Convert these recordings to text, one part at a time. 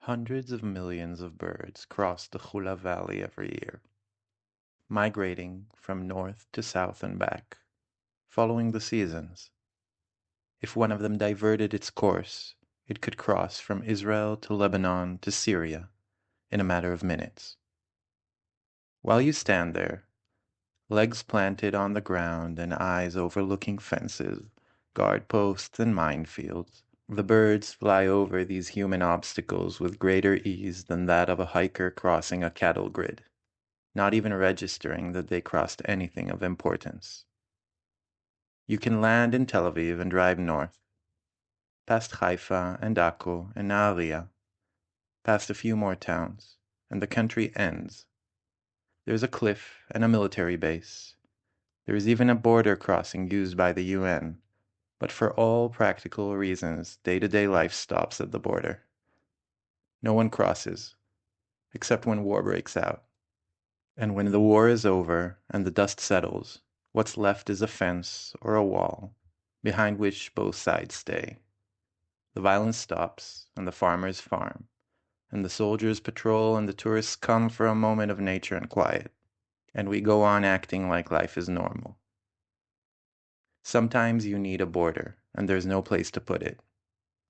Hundreds of millions of birds cross the Hula Valley every year, migrating from north to south and back, following the seasons. If one of them diverted its course, it could cross from Israel to Lebanon to Syria in a matter of minutes. While you stand there, legs planted on the ground and eyes overlooking fences, guard posts, and minefields, the birds fly over these human obstacles with greater ease than that of a hiker crossing a cattle grid, not even registering that they crossed anything of importance. You can land in Tel Aviv and drive north, past Haifa and Akko and Nahariya, past a few more towns, and the country ends. There's a cliff and a military base. There is even a border crossing used by the UN, but for all practical reasons, day-to-day life stops at the border. No one crosses, except when war breaks out. And when the war is over and the dust settles, what's left is a fence or a wall, behind which both sides stay. The violence stops, and the farmers farm, and the soldiers patrol, and the tourists come for a moment of nature and quiet, and we go on acting like life is normal. Sometimes you need a border, and there's no place to put it.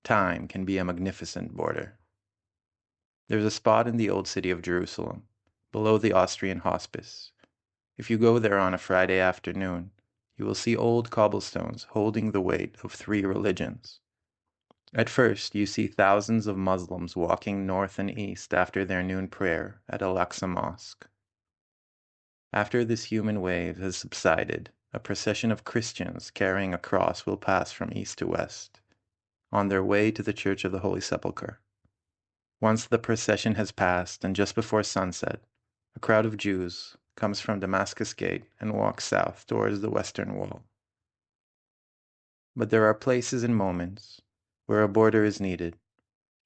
Time can be a magnificent border. There's a spot in the old city of Jerusalem, below the Austrian hospice. If you go there on a Friday afternoon, you will see old cobblestones holding the weight of 3 religions. At first, you see thousands of Muslims walking north and east after their noon prayer at Al-Aqsa Mosque. After this human wave has subsided, a procession of Christians carrying a cross will pass from east to west, on their way to the Church of the Holy Sepulchre. Once the procession has passed, and just before sunset, a crowd of Jews comes from Damascus Gate and walks south towards the Western Wall. But there are places and moments where a border is needed,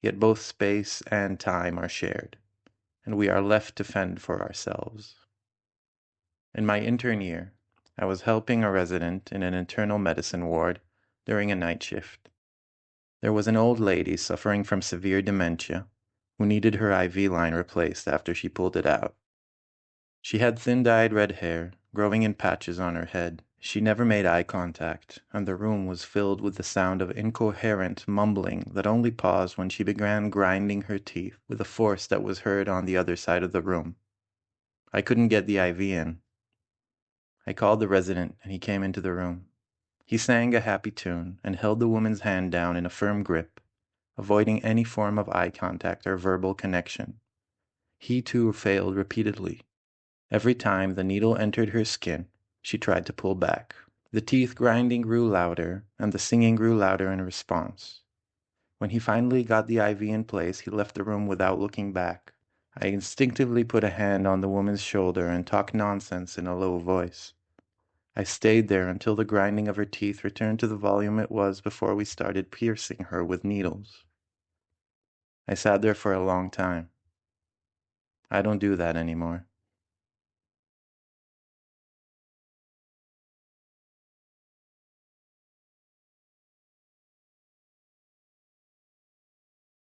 yet both space and time are shared, and we are left to fend for ourselves. In my intern year, I was helping a resident in an internal medicine ward during a night shift. There was an old lady suffering from severe dementia who needed her IV line replaced after she pulled it out. She had thin-dyed red hair, growing in patches on her head. She never made eye contact, and the room was filled with the sound of incoherent mumbling that only paused when she began grinding her teeth with a force that was heard on the other side of the room. I couldn't get the IV in. I called the resident, and he came into the room. He sang a happy tune and held the woman's hand down in a firm grip, avoiding any form of eye contact or verbal connection. He too failed repeatedly. Every time the needle entered her skin, she tried to pull back. The teeth grinding grew louder, and the singing grew louder in response. When he finally got the IV in place, he left the room without looking back. I instinctively put a hand on the woman's shoulder and talked nonsense in a low voice. I stayed there until the grinding of her teeth returned to the volume it was before we started piercing her with needles. I sat there for a long time. I don't do that anymore.